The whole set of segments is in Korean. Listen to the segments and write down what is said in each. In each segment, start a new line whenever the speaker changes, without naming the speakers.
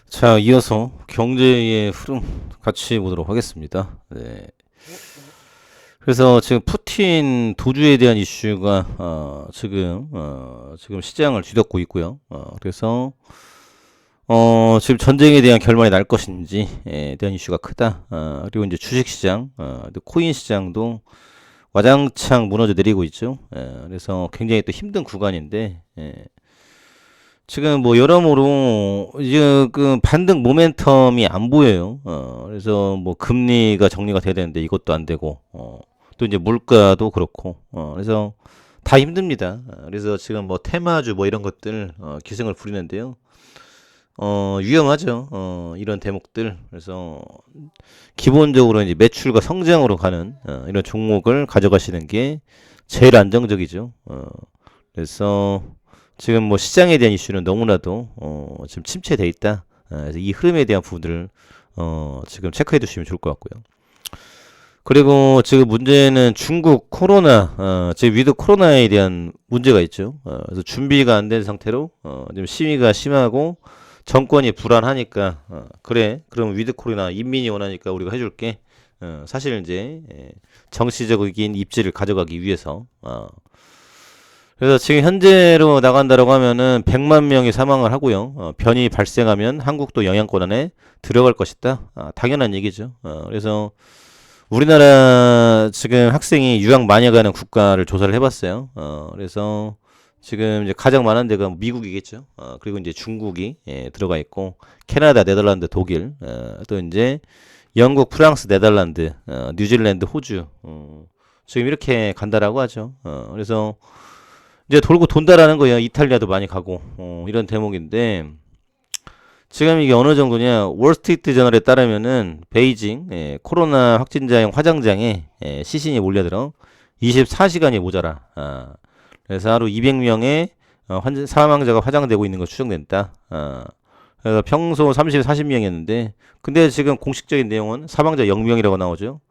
자, 이어서 경제의 흐름 같이 보도록 하겠습니다. 네. 그래서 지금 푸틴 도주에 대한 이슈가 지금 시장을 뒤덮고 있고요. 그래서 지금 전쟁에 대한 결말이 날 것인지에 대한 이슈가 크다. 그리고 이제 주식 시장, 코인 시장도 와장창 무너져 내리고 있죠. 그래서 굉장히 또 힘든 구간인데, 지금 뭐 여러모로 이제 그 반등 모멘텀이 안 보여요. 그래서 뭐 금리가 정리가 돼야 되는데 이것도 안 되고, 또 이제 물가도 그렇고, 그래서 다 힘듭니다. 그래서 지금 뭐 테마주 뭐 이런 것들 기승을 부리는데요. 위험하죠. 이런 대목들. 그래서 기본적으로 이제 매출과 성장으로 가는 이런 종목을 가져가시는 게 제일 안정적이죠. 그래서 지금 뭐 시장에 대한 이슈는 너무나도 지금 침체돼 있다. 그래서 이 흐름에 대한 부분들을 지금 체크해 두시면 좋을 것 같고요. 그리고 지금 문제는 중국 코로나, 지금 위드 코로나에 대한 문제가 있죠. 그래서 준비가 안 된 상태로 지금 시위가 심하고 정권이 불안하니까 그래, 그럼 위드 코로나 인민이 원하니까 우리가 해줄게. 사실 이제 정치적인 입지를 가져가기 위해서 그래서 지금 현재로 나간다라고 하면은 100만 명이 사망을 하고요. 변이 발생하면 한국도 영향권 안에 들어갈 것이다. 당연한 얘기죠. 그래서 우리나라 지금 학생이 유학 많이 가는 국가를 조사를 해봤어요. 그래서 지금 이제 가장 많은 데가 미국이겠죠. 그리고 이제 중국이 들어가 있고 캐나다, 네덜란드, 독일, 또 이제 영국, 프랑스, 네덜란드, 뉴질랜드, 호주. 지금 이렇게 간다라고 하죠. 그래서 이제 돌고 돈다라는 거예요. 이탈리아도 많이 가고 이런 대목인데 지금 이게 어느 정도냐? 월스트리트 저널에 따르면은 베이징 코로나 확진자용 화장장에 시신이 몰려들어 24시간이 모자라. 그래서 하루 200명의 사망자가 화장되고 있는 거 추정된다. 그래서 평소 30, 40명이었는데 근데 지금 공식적인 내용은 사망자 0명이라고 나오죠.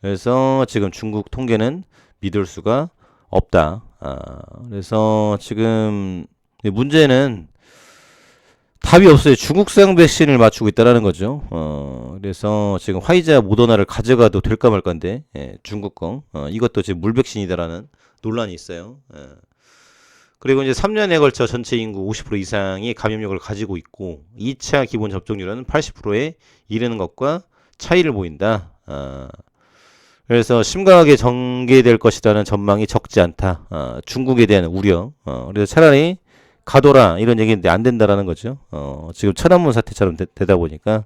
그래서 지금 중국 통계는 믿을 수가 없다. 그래서 지금 문제는 답이 없어요. 중국산 백신을 맞추고 있다라는 거죠. 그래서 지금 화이자 모더나를 가져가도 될까 말까인데, 중국 거. 이것도 지금 물백신이다라는 논란이 있어요. 그리고 이제 3년에 걸쳐 전체 인구 50% 이상이 감염력을 가지고 있고, 2차 기본 접종률은 80%에 이르는 것과 차이를 보인다. 그래서 심각하게 전개될 것이라는 전망이 적지 않다. 중국에 대한 우려. 그래서 차라리 가둬라 이런 얘기인데 안 된다라는 거죠. 지금 천안문 사태처럼 되다 보니까.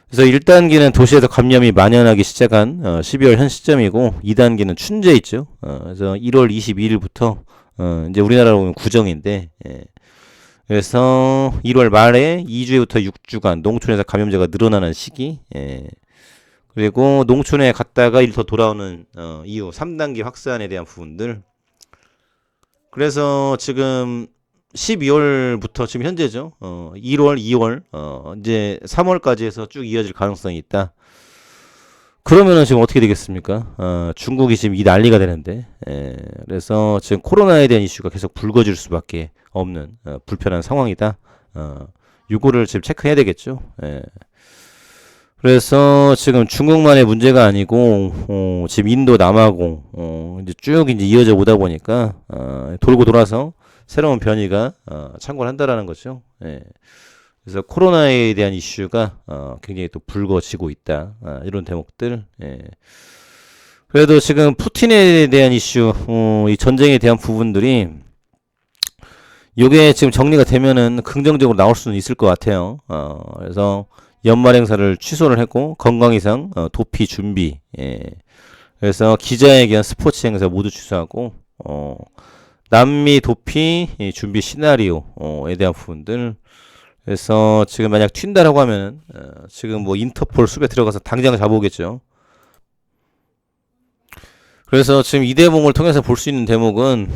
그래서 1단계는 도시에서 감염이 만연하기 시작한 12월 현 시점이고 2단계는 춘제 있죠. 그래서 1월 22일부터 이제 우리나라로 보면 구정인데 그래서 1월 말에 2주부터 6주간 농촌에서 감염자가 늘어나는 시기. 그리고 농촌에 갔다가 일 더 돌아오는 이후 3단계 확산에 대한 부분들. 그래서 지금 12월부터 지금 현재죠. 1월, 2월, 이제 3월까지 해서 쭉 이어질 가능성이 있다. 그러면은 지금 어떻게 되겠습니까? 중국이 지금 이 난리가 되는데, 그래서 지금 코로나에 대한 이슈가 계속 불거질 수밖에 없는 불편한 상황이다. 요거를 지금 체크해야 되겠죠. 그래서 지금 중국만의 문제가 아니고 지금 인도 남아공 이제 쭉 이제 이어져 오다 보니까 돌고 돌아서 새로운 변이가 창궐 한다라는 거죠. 그래서 코로나에 대한 이슈가 굉장히 또 불거지고 있다. 이런 대목들. 그래도 지금 푸틴에 대한 이슈, 이 전쟁에 대한 부분들이 요게 지금 정리가 되면은 긍정적으로 나올 수는 있을 것 같아요. 그래서 연말 행사를 취소를 했고 건강 이상 도피 준비. 그래서 기자회견, 스포츠 행사 모두 취소하고 남미 도피 준비 시나리오에 대한 부분들. 그래서 지금 만약 튄다라고 하면 지금 뭐 인터폴 숲에 들어가서 당장 잡아오겠죠. 그래서 지금 이 대목을 통해서 볼 수 있는 대목은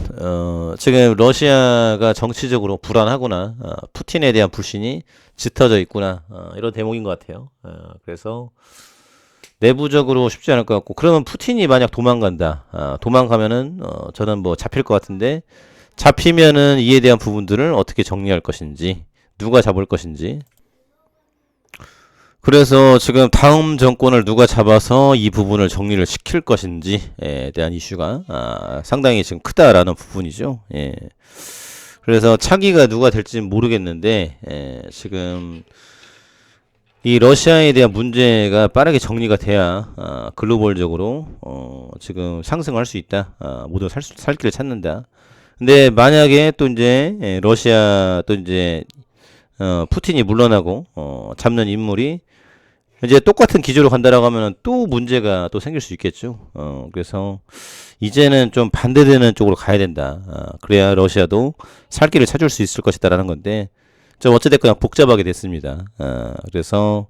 지금 러시아가 정치적으로 불안하구나, 푸틴에 대한 불신이 짙어져 있구나, 이런 대목인 것 같아요. 그래서 내부적으로 쉽지 않을 것 같고, 그러면 푸틴이 만약 도망간다, 도망가면은 저는 뭐 잡힐 것 같은데, 잡히면은 이에 대한 부분들을 어떻게 정리할 것인지, 누가 잡을 것인지, 그래서 지금 다음 정권을 누가 잡아서 이 부분을 정리를 시킬 것인지에 대한 이슈가 상당히 지금 크다라는 부분이죠. 예. 그래서 차기가 누가 될지는 모르겠는데 지금 이 러시아에 대한 문제가 빠르게 정리가 돼야 글로벌적으로 지금 상승할 수 있다. 모두 살 길을 찾는다. 근데 만약에 또 이제 러시아 또 이제 푸틴이 물러나고 잡는 인물이 이제 똑같은 기조로 간다라고 하면은 또 문제가 또 생길 수 있겠죠. 그래서 이제는 좀 반대되는 쪽으로 가야 된다. 그래야 러시아도 살 길을 찾을 수 있을 것이다라는 건데 좀 어찌됐거나 복잡하게 됐습니다. 그래서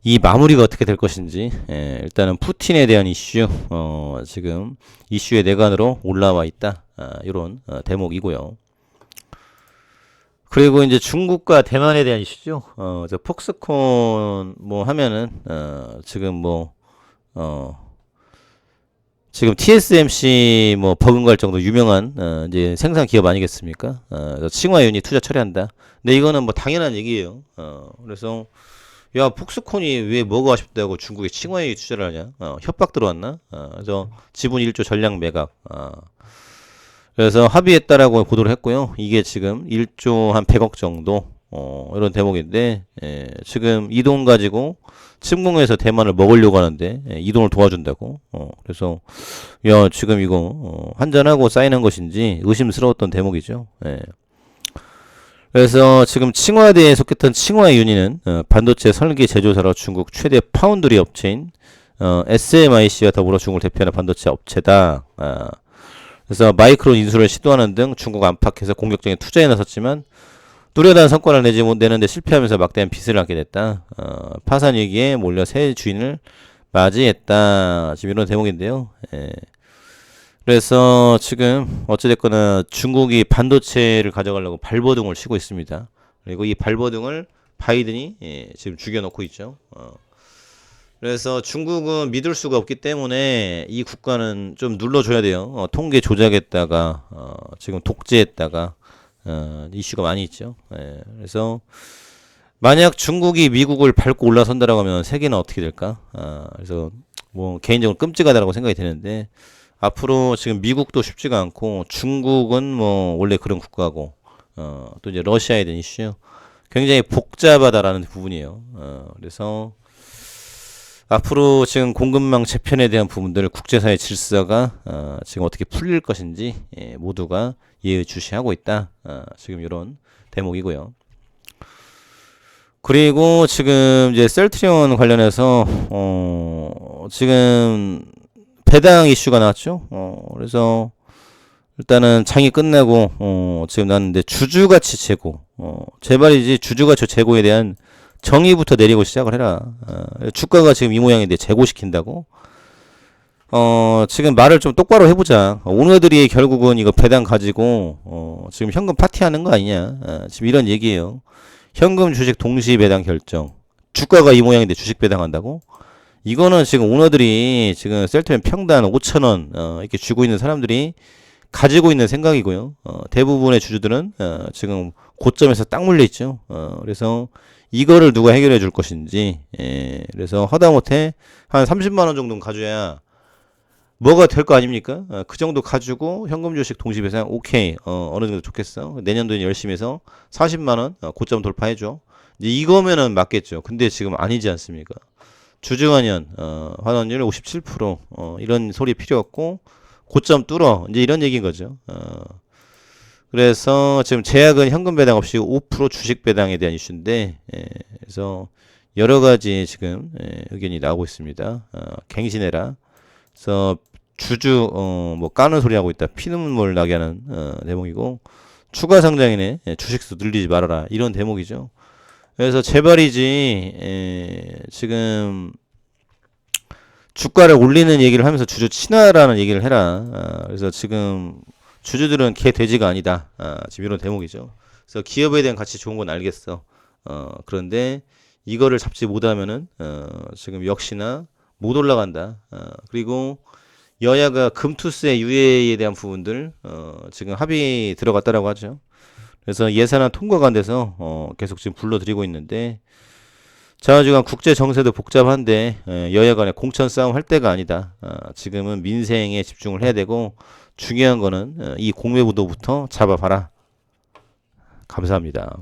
이 마무리가 어떻게 될 것인지 일단은 푸틴에 대한 이슈 지금 이슈의 내관으로 올라와 있다. 이런 대목이고요. 그리고 이제 중국과 대만에 대한 이슈죠. 저 폭스콘 뭐 하면은 지금 뭐 지금 TSMC 뭐 버금갈 정도 유명한 이제 생산 기업 아니겠습니까? 칭화윤이 투자 처리한다. 근데 이거는 뭐 당연한 얘기예요. 그래서 야 폭스콘이 왜 뭐가 아쉽다고 중국에 칭화윤이 투자를 하냐? 협박 들어왔나? 그래서 지분 1조 전량 매각. 그래서 합의했다라고 보도를 했고요. 이게 지금 1조 한 100억 정도 이런 대목인데 지금 이 돈 가지고 침공해서 대만을 먹으려고 하는데 이 돈을 도와준다고. 그래서 야 지금 이거 한잔하고 사인한 것인지 의심스러웠던 대목이죠. 그래서 지금 칭화대에 속했던 칭화윤희는 반도체 설계 제조사로 중국 최대 파운드리 업체인 SMIC와 더불어 중국을 대표하는 반도체 업체다. 그래서 마이크론 인수를 시도하는 등 중국 안팎에서 공격적인 투자에 나섰지만 뚜렷한 성과를 내는데 실패하면서 막대한 빚을 안게 됐다. 파산 위기에 몰려 새 주인을 맞이했다. 지금 이런 대목인데요. 그래서 지금 어찌됐거나 중국이 반도체를 가져가려고 발버둥을 치고 있습니다. 그리고 이 발버둥을 바이든이 지금 죽여놓고 있죠. 그래서 중국은 믿을 수가 없기 때문에 이 국가는 좀 눌러줘야 돼요. 통계 조작했다가 지금 독재했다가 이슈가 많이 있죠. 그래서 만약 중국이 미국을 밟고 올라선다라고 하면 세계는 어떻게 될까? 그래서 뭐 개인적으로 끔찍하다라고 생각이 되는데 앞으로 지금 미국도 쉽지가 않고 중국은 뭐 원래 그런 국가고 또 이제 러시아에 대한 이슈 굉장히 복잡하다라는 부분이에요. 그래서 앞으로 지금 공급망 재편에 대한 부분들 국제사회 질서가 지금 어떻게 풀릴 것인지 모두가 예의주시하고 있다. 지금 이런 대목이고요. 그리고 지금 이제 셀트리온 관련해서 지금 배당 이슈가 나왔죠. 그래서 일단은 장이 끝나고 지금 나왔는데 주주가치 재고 제발이지 주주가치 재고에 대한 정의부터 내리고 시작을 해라. 주가가 지금 이 모양인데 재고시킨다고? 지금 말을 좀 똑바로 해보자. 오너들이 결국은 이거 배당 가지고 지금 현금 파티하는 거 아니냐. 지금 이런 얘기예요. 현금 주식 동시 배당 결정. 주가가 이 모양인데 주식 배당한다고? 이거는 지금 오너들이 지금 셀트리온 평단 5,000원 이렇게 주고 있는 사람들이 가지고 있는 생각이고요. 대부분의 주주들은 지금 고점에서 딱 물려 있죠. 그래서 이거를 누가 해결해 줄 것인지. 그래서 하다못해 한 30만 원 정도는 가져야 뭐가 될 거 아닙니까? 그 정도 가지고 현금 주식 동시 배상 오케이. 어느 정도 좋겠어. 내년도에 열심히 해서 40만 원 고점 돌파해 줘. 이제 이거면은 맞겠죠. 근데 지금 아니지 않습니까? 주주환원 환원율 57% 이런 소리 필요 없고 고점 뚫어. 이제 이런 얘기인 거죠. 그래서 지금 제약은 현금 배당 없이 5% 주식 배당에 대한 이슈인데 그래서 여러 가지 지금 의견이 나오고 있습니다. 갱신해라. 그래서 주주 뭐 까는 소리 하고 있다. 피눈물 나게 하는 대목이고 추가 상장이네. 주식수 늘리지 말아라. 이런 대목이죠. 그래서 제발이지 지금 주가를 올리는 얘기를 하면서 주주 친화라는 얘기를 해라. 그래서 지금 주주들은 개 돼지가 아니다. 지금 이런 대목이죠. 그래서 기업에 대한 가치 좋은 건 알겠어. 그런데 이거를 잡지 못하면은 지금 역시나 못 올라간다. 그리고 여야가 금투세 유예에 대한 부분들 지금 합의 들어갔다라고 하죠. 그래서 예산안 통과가 안 돼서 계속 지금 불러드리고 있는데 자주간 국제 정세도 복잡한데 여야 간에 공천 싸움 할 때가 아니다. 지금은 민생에 집중을 해야 되고 중요한 거는 이 공매부도부터 잡아봐라. 감사합니다.